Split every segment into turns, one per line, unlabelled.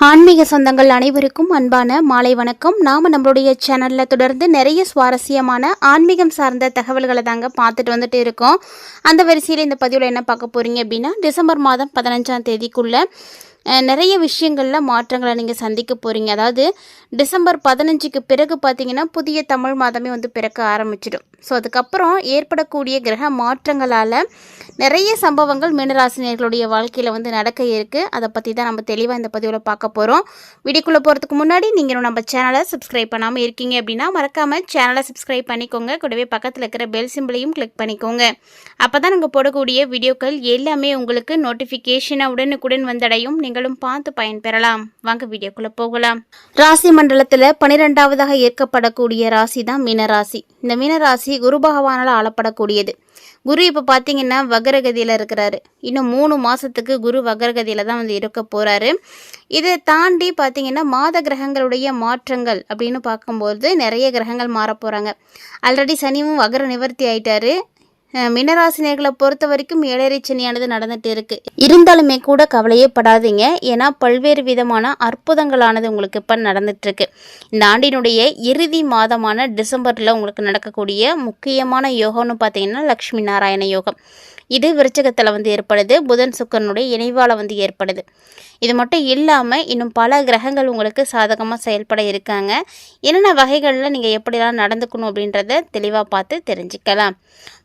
ஆன்மீக சொந்தங்கள் அனைவருக்கும் அன்பான மாலை வணக்கம். நம்மளுடைய சேனலில் தொடர்ந்து நிறைய சுவாரஸ்யமான ஆன்மீகம் சார்ந்த தகவல்களை தாங்க பார்த்துட்டு வந்துட்டு இருக்கோம். அந்த வரிசையில் இந்த பதிவில் என்ன பார்க்க போகிறீங்க அப்படின்னா, டிசம்பர் மாதம் 15ஆம் தேதிக்குள்ளே நிறைய விஷயங்களில் மாற்றங்களை நீங்கள் சந்திக்க போகிறீங்க. அதாவது டிசம்பர் 15க்கு பிறகு பார்த்தீங்கன்னா புதிய தமிழ் மாதமே பிறக்க ஆரம்பிச்சிடும். ஸோ அதுக்கப்புறம் ஏற்படக்கூடிய கிரக மாற்றங்களால் நிறைய சம்பவங்கள் மீனராசினியர்களுடைய வாழ்க்கையில் நடக்க இருக்குது. அதை பற்றி தான் நம்ம தெளிவாக இந்த பதிவில் பார்க்க போகிறோம். வீடியோக்குள்ளே போகிறதுக்கு முன்னாடி நீங்கள் நம்ம சேனலை சப்ஸ்கிரைப் பண்ணாமல் இருக்கீங்க அப்படின்னா மறக்காமல் சேனலை சப்ஸ்கிரைப் பண்ணிக்கோங்க. கூடவே பக்கத்தில் இருக்கிற பெல் சிம்பிளையும் கிளிக் பண்ணிக்கோங்க. அப்போ தான் நாங்கள் போடக்கூடிய வீடியோக்கள் எல்லாமே உங்களுக்கு நோட்டிஃபிகேஷனாக உடனுக்குடன் வந்தடையும். நீங்களும் பார்த்து பயன்பெறலாம். வாங்க வீடியோக்குள்ளே போகலாம். ராசி மண்டலத்தில் 12வதாக ஏற்கப்படக்கூடிய ராசி தான் மீனராசி. இந்த மீனராசி குரு பகவானால் ஆளப்படக்கூடியது. குரு இப்போ பார்த்தீங்கன்னா வக்ரகதியில் இருக்கிறாரு. இன்னும் 3 மாதத்துக்கு குரு வக்ரகதியில் தான் இருக்க போகிறாரு. இதை தாண்டி பார்த்தீங்கன்னா மாத கிரகங்களுடைய மாற்றங்கள் அப்படின்னு பார்க்கும்போது நிறைய கிரகங்கள் மாற போகிறாங்க. ஆல்ரெடி சனியும் வக்ர நிவர்த்தி ஆயிட்டாரு. மீனராசினியர்களை பொறுத்த வரைக்கும் ஏழரை சனியானது நடந்துட்டு இருக்கு. இருந்தாலுமே கூட கவலையே படாதீங்க. ஏன்னா பல்வேறு விதமான அற்புதங்களானது உங்களுக்கு இப்போ நடந்துட்டு இருக்கு. இந்த ஆண்டினுடைய இறுதி மாதமான டிசம்பரில் உங்களுக்கு நடக்கக்கூடிய முக்கியமான யோகம்னு பார்த்தீங்கன்னா லக்ஷ்மி நாராயண யோகம். இது விருச்சகத்தில் ஏற்படுது. புதன் சுக்கரனுடைய இணைவால் ஏற்படுது. இது மட்டும் இல்லாமல் இன்னும் பல கிரகங்கள் உங்களுக்கு சாதகமாக செயல்பட இருக்காங்க. என்னென்ன வகைகளில் நீங்கள் எப்படிலாம் நடந்துக்கணும் அப்படின்றத தெளிவாக பார்த்து தெரிஞ்சுக்கலாம்.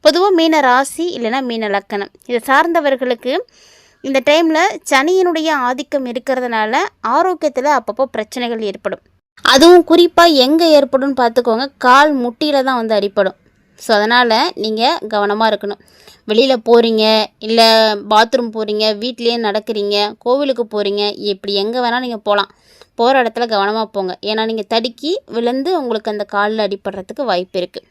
பொதுவாக மீன ராசி இல்லைன்னா மீன லக்கணம் இதை சார்ந்தவர்களுக்கு இந்த டைமில் சனியினுடைய ஆதிக்கம் இருக்கிறதுனால ஆரோக்கியத்தில் அப்பப்போ பிரச்சனைகள் ஏற்படும். அதுவும் குறிப்பாக எங்கே ஏற்படும்னு பார்த்துக்கோங்க, கால் முட்டியில் தான் அடிப்படும். ஸோ அதனால் நீங்கள் கவனமாக இருக்கணும். வெளியில் போகிறீங்க, இல்லை பாத்ரூம் போகிறீங்க, வீட்லேயே நடக்கிறீங்க, கோவிலுக்கு போகிறீங்க, இப்படி எங்கே வேணால் நீங்கள் போகலாம். போகிற இடத்துல கவனமாக போங்க. ஏன்னா நீங்கள் தடுக்கி விழுந்து உங்களுக்கு அந்த காலில் அடிப்படுறதுக்கு வாய்ப்பு இருக்குது.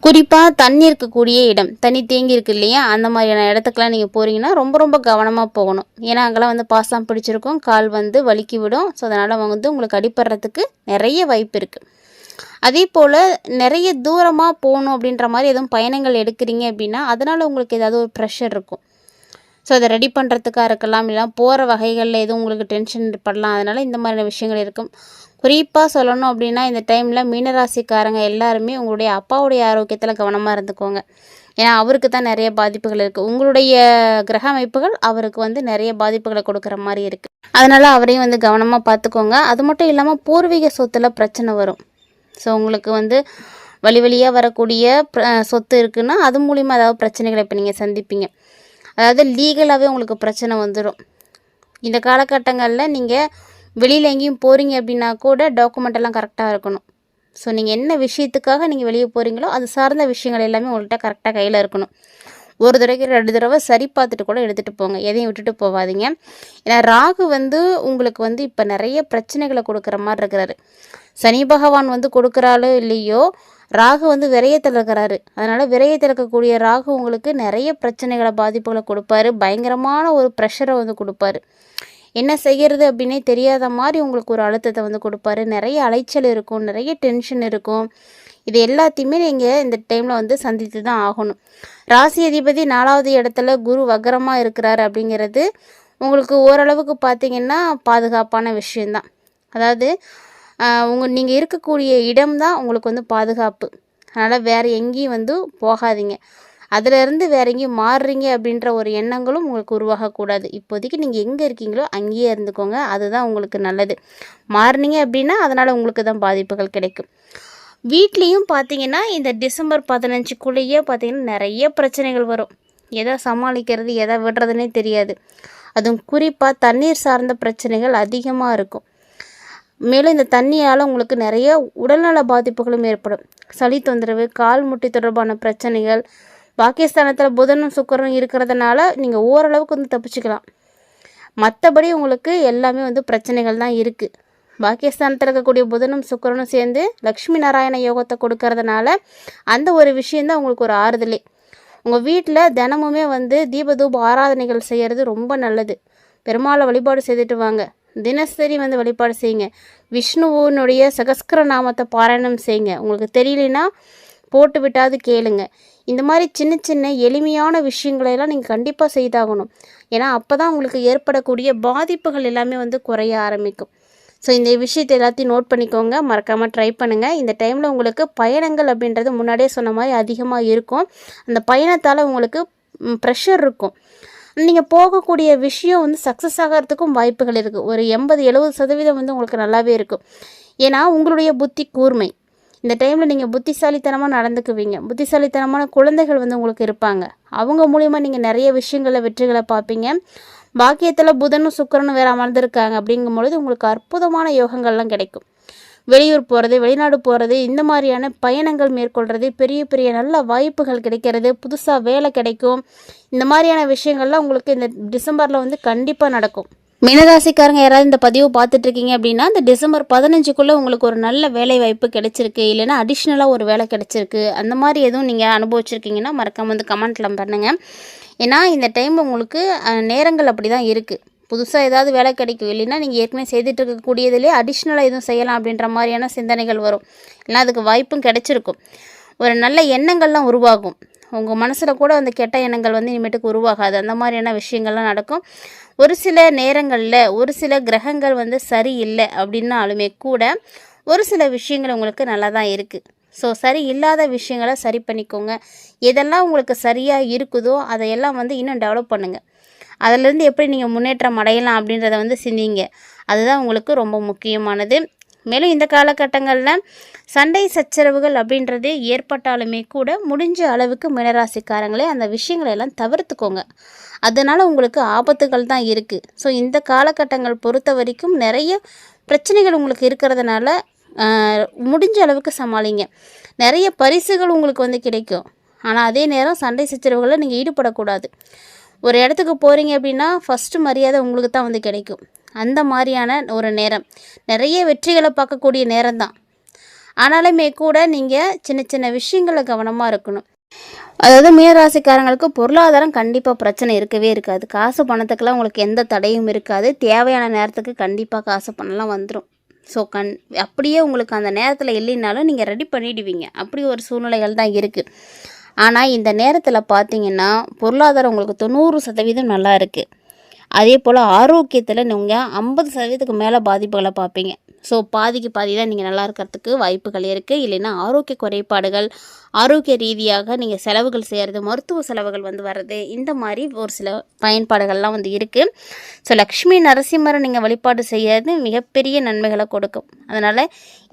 குறிப்பாக தண்ணி இருக்கக்கூடிய இடம், தண்ணி தேங்கி இருக்கு இல்லையா, அந்த மாதிரியான இடத்துக்குலாம் நீங்கள் போகிறீங்கன்னா ரொம்ப ரொம்ப கவனமாக போகணும். ஏன்னா அங்கெல்லாம் பாசம் பிடிச்சிருக்கும், கால் வலிக்கி விடும். ஸோ அதனால் உங்களுக்கு அடிப்படுறதுக்கு நிறைய வாய்ப்பு இருக்குது. அதே போல் நிறைய தூரமாக போகணும் அப்படின்ற மாதிரி எதுவும் பயணங்கள் எடுக்கிறீங்க அப்படின்னா அதனால் உங்களுக்கு ஏதாவது ஒரு ப்ரெஷர் இருக்கும். ஸோ அதை ரெடி பண்ணுறதுக்காக இருக்கலாம், இல்லை போகிற வகைகளில் எதுவும் உங்களுக்கு டென்ஷன் படலாம். அதனால் இந்த மாதிரியான விஷயங்கள் இருக்கும். குறிப்பாக சொல்லணும் அப்படின்னா இந்த டைமில் மீனராசிக்காரங்க எல்லாருமே உங்களுடைய அப்பாவுடைய ஆரோக்கியத்தில் கவனமாக இருந்துக்கோங்க. ஏன்னா அவருக்கு தான் நிறைய பாதிப்புகள் இருக்குது. உங்களுடைய கிரக அமைப்புகள் அவருக்கு நிறைய பாதிப்புகளை கொடுக்குற மாதிரி இருக்குது. அதனால் அவரையும் கவனமாக பார்த்துக்கோங்க. அது மட்டும் இல்லாமல் பூர்வீக சொத்தில் பிரச்சனை வரும். ஸோ உங்களுக்கு வழியாக வரக்கூடிய சொத்து இருக்குன்னா அது மூலிமா ஏதாவது பிரச்சனைகளை இப்போ நீங்கள் சந்திப்பீங்க. அதாவது லீகலாகவே உங்களுக்கு பிரச்சனை வந்துடும். இந்த காலகட்டங்களில் நீங்கள் வெளியில் எங்கேயும் போகிறீங்க அப்படின்னா கூட டாக்குமெண்ட்டெல்லாம் கரெக்டாக இருக்கணும். ஸோ நீங்கள் என்ன விஷயத்துக்காக நீங்கள் வெளியே போகிறீங்களோ அது சார்ந்த விஷயங்கள் எல்லாமே உங்கள்கிட்ட கரெக்டாக கையில் இருக்கணும். ஒரு தடவைக்கு 2 தடவை சரி பார்த்துட்டு கூட எடுத்துகிட்டு போங்க, எதையும் விட்டுட்டு போகாதீங்க. ஏன்னா ராகு உங்களுக்கு இப்போ நிறைய பிரச்சனைகளை கொடுக்குற மாதிரி இருக்கிறாரு. சனி பகவான் கொடுக்குறாலோ இல்லையோ, ராகு விரயத்தில் இருக்கிறாரு. அதனால் விரயத்தில் இருக்கக்கூடிய ராகு உங்களுக்கு நிறைய பிரச்சனைகளை பாதிப்புகளை கொடுப்பாரு. பயங்கரமான ஒரு ப்ரெஷரை கொடுப்பாரு. என்ன செய்கிறது அப்படின்னே தெரியாத மாதிரி உங்களுக்கு ஒரு அழுத்தத்தை கொடுப்பாரு. நிறைய அலைச்சல் இருக்கும், நிறைய டென்ஷன் இருக்கும். இது எல்லாத்தையுமே நீங்கள் இந்த டைமில் சந்தித்து தான் ஆகணும். ராசி அதிபதி 4வது இடத்துல குரு வக்ரமாக இருக்கிறாரு அப்படிங்கிறது உங்களுக்கு ஓரளவுக்கு பார்த்திங்கன்னா பாதுகாப்பான விஷயந்தான். அதாவது நீங்கள் இருக்கக்கூடிய இடம்தான் உங்களுக்கு பாதுகாப்பு. அதனால் வேறு எங்கேயும் போகாதீங்க. அதிலேருந்து வேறு எங்கேயும் மாறுறீங்க அப்படின்ற ஒரு எண்ணங்களும் உங்களுக்கு உருவாகக்கூடாது. இப்போதைக்கு நீங்கள் எங்கே இருக்கீங்களோ அங்கேயே இருந்துக்கோங்க, அதுதான் உங்களுக்கு நல்லது. மாறுனீங்க அப்படின்னா அதனால் உங்களுக்கு தான் பாதிப்புகள் கிடைக்கும். வீட்லேயும் பார்த்தீங்கன்னா இந்த டிசம்பர் 15க்குள்ளேயே பார்த்தீங்கன்னா நிறைய பிரச்சனைகள் வரும். எதை சமாளிக்கிறது எதை விடுறதுனே தெரியாது. அதுவும் குறிப்பாக தண்ணீர் சார்ந்த பிரச்சனைகள் அதிகமாக இருக்கும். மேலும் இந்த தண்ணியால் உங்களுக்கு நிறைய உடல்நல பாதிப்புகளும் ஏற்படும். சளி தொந்தரவு, கால் முட்டி தொடர்பான பிரச்சனைகள். பாகிஸ்தானத்தில் புதனும் சுக்கரனும் இருக்கிறதுனால நீங்கள் ஓரளவுக்கு தப்பிச்சுக்கலாம். மற்றபடி உங்களுக்கு எல்லாமே பிரச்சனைகள் தான் இருக்குது. பாகிஸ்தானத்தில் இருக்கக்கூடிய புதனும் சுக்கரனும் சேர்ந்து லக்ஷ்மி நாராயண யோகத்தை கொடுக்கறதுனால அந்த ஒரு விஷயந்தான் உங்களுக்கு ஒரு ஆறுதலே. உங்கள் வீட்டில் தினமுமே தீபதூப ஆராதனைகள் செய்கிறது ரொம்ப நல்லது. பெருமாளை வழிபாடு செய்துட்டு வாங்க. தினசரி வழிபாடு செய்யுங்க. விஷ்ணுவனுடைய சகஸ்கர நாமத்தை பாராயணம் செய்யுங்க. உங்களுக்கு தெரியலனா போட்டு விட்டாவது கேளுங்க. இந்த மாதிரி சின்ன சின்ன எளிமையான விஷயங்களையெல்லாம் நீங்கள் கண்டிப்பாக செய்தாகணும். ஏன்னா அப்போ தான் உங்களுக்கு ஏற்படக்கூடிய பாதிப்புகள் எல்லாமே வந்து குறைய ஆரம்பிக்கும். ஸோ இந்த விஷயத்தை எல்லாத்தையும் நோட் பண்ணிக்கோங்க. மறக்காமல் ட்ரை பண்ணுங்கள். இந்த டைமில் உங்களுக்கு பயணங்கள் அப்படின்றது முன்னாடியே சொன்ன மாதிரி அதிகமாக இருக்கும். அந்த பயணத்தால் உங்களுக்கு ப்ரெஷர் இருக்கும். நீங்கள் போகக்கூடிய விஷயம் வந்து சக்ஸஸ் ஆகிறதுக்கும் வாய்ப்புகள் இருக்குது. ஒரு 80-70% வந்து உங்களுக்கு நல்லாவே இருக்கும். ஏன்னா உங்களுடைய புத்தி கூர்மை. இந்த டைமில் நீங்கள் புத்திசாலித்தனமாக நடந்துக்குவீங்க. புத்திசாலித்தனமான குழந்தைகள் வந்து உங்களுக்கு இருப்பாங்க. அவங்க மூலிமா நீங்கள் நிறைய விஷயங்களில் வெற்றிகளை பார்ப்பீங்க. பாக்கியத்தில் புதனும் சுக்கிரனும் வேறு அமர்ந்திருக்காங்க. அப்படிங்கும்பொழுது உங்களுக்கு அற்புதமான யோகங்கள்லாம் கிடைக்கும். வெளியூர் போகிறது, வெளிநாடு போகிறது, இந்த மாதிரியான பயணங்கள் மேற்கொள்கிறது, பெரிய பெரிய நல்ல வாய்ப்புகள் கிடைக்கிறது, புதுசாக வேலை கிடைக்கும். இந்த மாதிரியான விஷயங்கள்லாம் உங்களுக்கு இந்த டிசம்பரில் வந்து கண்டிப்பாக நடக்கும். மீனராசிக்காரங்க யாராவது இந்த பதிவு பார்த்துட்ருக்கீங்க அப்படின்னா, இந்த டிசம்பர் 15க்குள்ளே உங்களுக்கு ஒரு நல்ல வேலை வாய்ப்பு கிடைச்சிருக்கு, இல்லைன்னா அடிஷ்னலாக ஒரு வேலை கிடைச்சிருக்கு, அந்த மாதிரி எதுவும் நீங்கள் அனுபவிச்சிருக்கீங்கன்னா மறக்காம வந்து கமெண்ட்டில் பண்ணுங்கள். ஏன்னா இந்த டைம் உங்களுக்கு நேரங்கள் அப்படி தான் இருக்குது. புதுசாக ஏதாவது வேலை கிடைக்கும், இல்லைன்னா நீங்கள் ஏற்கனவே செய்துட்டு இருக்கக்கூடியதிலே அடிஷ்னலாக எதுவும் செய்யலாம் அப்படின்ற மாதிரியான சிந்தனைகள் வரும். இல்லைனா அதுக்கு வாய்ப்பும் கிடைச்சிருக்கும். ஒரு நல்ல எண்ணங்கள்லாம் உருவாகும். உங்கள் மனசில் கூட அந்த கெட்ட எண்ணங்கள் வந்து இனிமேட்டுக்கு உருவாகாது. அந்த மாதிரியான விஷயங்கள்லாம் நடக்கும். ஒரு சில நேரங்களில் ஒரு சில கிரகங்கள் வந்து சரியில்லை அப்படின்னாலுமே கூட ஒரு சில விஷயங்கள் உங்களுக்கு நல்லா தான் இருக்குது. ஸோ சரி இல்லாத விஷயங்களை சரி பண்ணிக்கோங்க. எதெல்லாம் உங்களுக்கு சரியாக இருக்குதோ அதையெல்லாம் வந்து இன்னும் டெவலப் பண்ணுங்கள். அதிலேருந்து எப்படி நீங்கள் முன்னேற்றம் அடையலாம் அப்படின்றத வந்து சிந்திங்க. அதுதான் உங்களுக்கு ரொம்ப முக்கியமானது. மேலும் இந்த காலகட்டங்களில் சண்டை சச்சரவுகள் அப்படின்றது ஏற்பட்டாலுமே கூட முடிஞ்ச அளவுக்கு மீனராசிக்காரங்களே அந்த விஷயங்களை எல்லாம் தவிர்த்துக்கோங்க. அதனால் உங்களுக்கு ஆபத்துகள் தான் இருக்குது. ஸோ இந்த காலகட்டங்கள் பொறுத்த வரைக்கும் நிறைய பிரச்சனைகள் உங்களுக்கு இருக்கிறதுனால முடிஞ்ச அளவுக்கு சமாளிங்க. நிறைய பரிசுகள் உங்களுக்கு வந்து கிடைக்கும். ஆனால் அதே நேரம் சண்டை சச்சரவுகளில் நீங்கள் ஈடுபடக்கூடாது. ஒரு இடத்துக்கு போகிறீங்க அப்படின்னா ஃபஸ்ட்டு மரியாதை உங்களுக்கு தான் வந்து கிடைக்கும். அந்த மாதிரியான ஒரு நேரம், நிறைய வெற்றிகளை பார்க்கக்கூடிய நேரம் தான். ஆனாலுமே கூட நீங்கள் சின்ன சின்ன விஷயங்களில் கவனமாக இருக்கணும். அதாவது மீனராசிக்காரங்களுக்கு பொருளாதாரம் கண்டிப்பாக பிரச்சனை இருக்கவே இருக்காது. காசு பணத்துக்கெல்லாம் உங்களுக்கு எந்த தடையும் இருக்காது. தேவையான நேரத்துக்கு கண்டிப்பாக காசு பணம்லாம் வந்துடும். ஸோ அப்படியே உங்களுக்கு அந்த நேரத்தில் இல்லைனாலும் நீங்கள் ரெடி பண்ணிடுவீங்க. அப்படி ஒரு சூழ்நிலைகள் தான் இருக்குது. ஆனால் இந்த நேரத்தில் பார்த்தீங்கன்னா பொருளாதாரம் உங்களுக்கு 90% நல்லா இருக்குது. அதே போல் ஆரோக்கியத்தில் நீங்கள் 50%க்கு மேலே பாதிப்புகளை பார்ப்பீங்க. ஸோ பாதிக்கு பாதி தான் நீங்கள் நல்லா இருக்கிறதுக்கு வாய்ப்புகள் இருக்குது. இல்லைன்னா ஆரோக்கிய குறைபாடுகள், ஆரோக்கிய ரீதியாக நீங்கள் செலவுகள் செய்கிறது, மருத்துவ செலவுகள் வந்து வர்றது, இந்த மாதிரி ஒரு சில பயன்பாடுகள்லாம் வந்து இருக்குது. ஸோ லக்ஷ்மி நரசிம்மரை நீங்கள் வழிபாடு செய்கிறது மிகப்பெரிய நன்மைகளை கொடுக்கும். அதனால்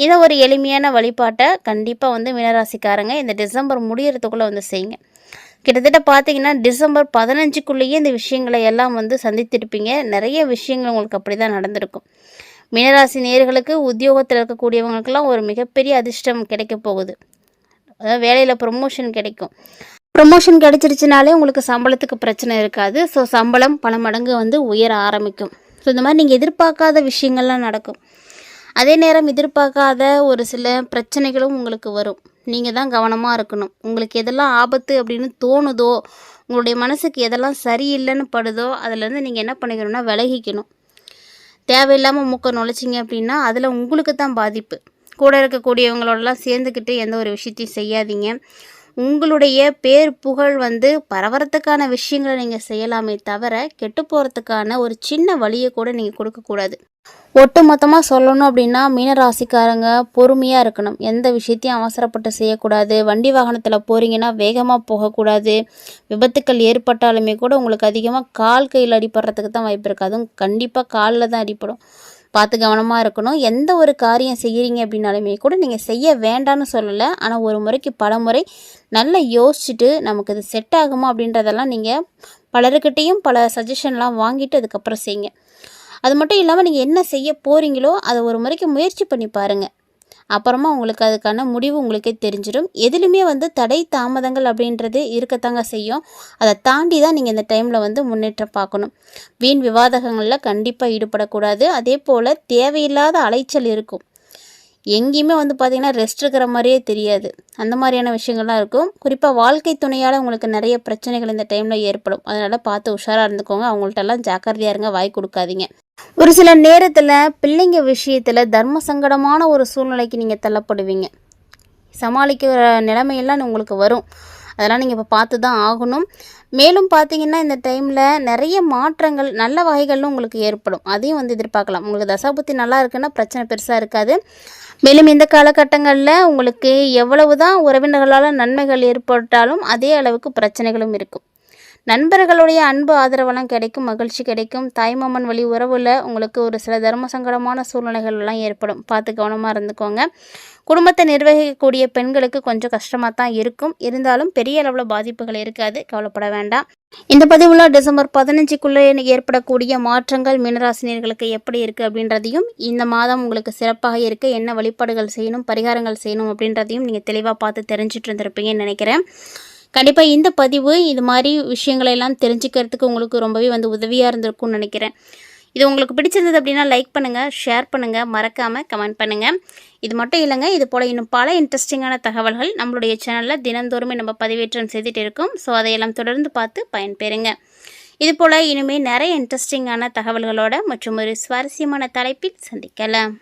இதை ஒரு எளிமையான வழிபாட்டை கண்டிப்பாக வந்து மீனராசிக்காரங்க இந்த டிசம்பர் முடியறதுக்குள்ளே வந்து செய்யுங்க. கிட்டத்தட்ட பார்த்தீங்கன்னா டிசம்பர் 15க்குள்ளேயே இந்த விஷயங்களை எல்லாம் வந்து சந்தித்திருப்பீங்க. நிறைய விஷயங்கள் உங்களுக்கு அப்படி தான் நடந்திருக்கும். மீனராசி நேயர்களுக்கு உத்தியோகத்தில் இருக்கக்கூடியவங்களுக்கெல்லாம் ஒரு மிகப்பெரிய அதிர்ஷ்டம் கிடைக்க போகுது. அதாவது வேலையில் ப்ரொமோஷன் கிடைக்கும். ப்ரொமோஷன் கிடைச்சிருச்சுனாலே உங்களுக்கு சம்பளத்துக்கு பிரச்சனை இருக்காது. ஸோ சம்பளம் பல மடங்கு வந்து உயர ஆரம்பிக்கும். ஸோ இந்த மாதிரி நீங்கள் எதிர்பார்க்காத விஷயங்கள்லாம் நடக்கும். அதே நேரம் எதிர்பார்க்காத ஒரு சில பிரச்சனைகளும் உங்களுக்கு வரும். நீங்கள் தான் கவனமாக இருக்கணும். உங்களுக்கு எதெல்லாம் ஆபத்து அப்படின்னு தோணுதோ, உங்களுடைய மனசுக்கு எதெல்லாம் சரியில்லைன்னு படுதோ அதிலேருந்து நீங்கள் என்ன பண்ணிக்கணும்னா விலகிக்கணும். தேவையில்லாமல் மூக்க நுழைச்சிங்க அப்படின்னா அதில் உங்களுக்கு தான் பாதிப்பு. கூட இருக்கக்கூடியவங்களோடலாம் சேர்ந்துக்கிட்டு எந்த ஒரு விஷயத்தையும் செய்யாதீங்க. உங்களுடைய பேர் புகழ் வந்து பரவறதுக்கான விஷயங்களை நீங்கள் செய்யலாமே தவிர கெட்டு போகிறதுக்கான ஒரு சின்ன வழியை கூட நீங்கள் கொடுக்கக்கூடாது. ஒட்டு மொத்தமாக சொல்லணும் அப்படின்னா மீனராசிக்காரங்க பொறுமையாக இருக்கணும். எந்த விஷயத்தையும் அவசரப்பட்டு செய்யக்கூடாது. வண்டி வாகனத்தில் போகிறீங்கன்னா வேகமாக போகக்கூடாது. விபத்துக்கள் ஏற்பட்டாலுமே கூட உங்களுக்கு அதிகமாக கால் கையில் அடிபடுறதுக்கு தான் வாய்ப்பு இருக்குது. அதுவும் கண்டிப்பாக காலில் தான் அடிப்படும். பார்த்து கவனமாக இருக்கணும். எந்த ஒரு காரியம் செய்கிறீங்க அப்படின்னாலுமே கூட நீங்கள் செய்ய வேண்டான்னு சொல்லலை. ஆனால் ஒரு முறைக்கு பல முறை நல்லா யோசிச்சுட்டு நமக்கு இது செட் ஆகுமா அப்படின்றதெல்லாம் நீங்கள் பலருக்கிட்டேயும் பல சஜஷன்லாம் வாங்கிட்டு அதுக்கப்புறம் செய்யுங்க. அது மட்டும் இல்லாமல் நீங்கள் என்ன செய்ய போகிறீங்களோ அதை ஒரு முறைக்கு முயற்சி பண்ணி பாருங்கள். அப்புறமா உங்களுக்கு அதுக்கான முடிவு உங்களுக்கே தெரிஞ்சிடும். எதுலையுமே வந்து தடை தாமதங்கள் அப்படின்றது இருக்கத்தாங்க செய்யும். அதை தாண்டி தான் நீங்கள் இந்த டைமில் வந்து முன்னேற்றம் பார்க்கணும். வீண் விவாதங்களில் கண்டிப்பாக ஈடுபடக்கூடாது. அதே போல் தேவையில்லாத அலைச்சல் இருக்கும். எங்கேயுமே வந்து பார்த்திங்கன்னா ரெஸ்ட் இருக்கிற மாதிரியே தெரியாது. அந்த மாதிரியான விஷயங்கள்லாம் இருக்கும். குறிப்பாக வாழ்க்கை துணையால் உங்களுக்கு நிறைய பிரச்சனைகள் இந்த டைமில் ஏற்படும். அதனால் பார்த்து உஷாராக இருந்துக்கோங்க. அவங்கள்ட்டெல்லாம் ஜாக்கிரதையாக இருங்க. வாய் கொடுக்காதீங்க. ஒரு சில நேரத்தில் பிள்ளைங்க விஷயத்தில் தர்ம சங்கடமான ஒரு சூழ்நிலைக்கு நீங்கள் தள்ளப்படுவீங்க. சமாளிக்கிற நிலைமையெல்லாம் உங்களுக்கு வரும். அதெல்லாம் நீங்கள் இப்போ பார்த்து தான் ஆகணும். மேலும் பார்த்தீங்கன்னா இந்த டைமில் நிறைய மாற்றங்கள் நல்ல வகைகளிலும் உங்களுக்கு ஏற்படும். அதையும் எதிர்பார்க்கலாம். உங்களுக்கு தசாபுத்தி நல்லா இருக்குன்னா பிரச்சனை பெருசாக இருக்காது. மேலும் இந்த காலகட்டங்களில் உங்களுக்கு எவ்வளவு தான் உறவினர்களால் நன்மைகள் ஏற்பட்டாலும் அதே அளவுக்கு பிரச்சனைகளும் இருக்கும். நண்பர்களுடைய அன்பு ஆதரவெல்லாம் கிடைக்கும், மகிழ்ச்சி கிடைக்கும். தாய்மாமன் வழி உறவில் உங்களுக்கு ஒரு சில தர்ம சங்கடமான சூழ்நிலைகள்லாம் ஏற்படும். பார்த்து கவனமாக இருந்துக்கோங்க. குடும்பத்தை நிர்வகிக்கக்கூடிய பெண்களுக்கு கொஞ்சம் கஷ்டமாக தான் இருக்கும். இருந்தாலும் பெரிய அளவில் பாதிப்புகள் இருக்காது, கவலைப்பட வேண்டாம். இந்த பதிவில் டிசம்பர் 15க்குள்ளே ஏற்படக்கூடிய மாற்றங்கள் மீனராசினியர்களுக்கு எப்படி இருக்குது அப்படின்றதையும், இந்த மாதம் உங்களுக்கு சிறப்பாக இருக்க என்ன வழிபாடுகள் செய்யணும், பரிகாரங்கள் செய்யணும் அப்படின்றதையும் நீங்கள் தெளிவாக பார்த்து தெரிஞ்சுட்டு இருந்திருப்பீங்கன்னு நினைக்கிறேன். கண்டிப்பாக இந்த பதிவு இது மாதிரி விஷயங்களெல்லாம் தெரிஞ்சுக்கிறதுக்கு உங்களுக்கு ரொம்பவே உதவியாக இருந்திருக்கும்னு நினைக்கிறேன். இது உங்களுக்கு பிடிச்சிருந்தது அப்படின்னா லைக் பண்ணுங்கள், ஷேர் பண்ணுங்கள், மறக்காமல் கமெண்ட் பண்ணுங்கள். இது மட்டும் இல்லைங்க, இது போல் இன்னும் பல இன்ட்ரெஸ்டிங்கான தகவல்கள் நம்மளுடைய சேனலில் தினந்தோறுமே நம்ம பதிவேற்றம் செய்துட்டு இருக்கோம். ஸோ அதையெல்லாம் தொடர்ந்து பார்த்து பயன்பெறுங்க. இது போல் இனிமேல் நிறைய இன்ட்ரெஸ்டிங்கான தகவல்களோட மற்றும் ஒரு சுவாரஸ்யமான தலைப்பில் சந்திக்கலாம்.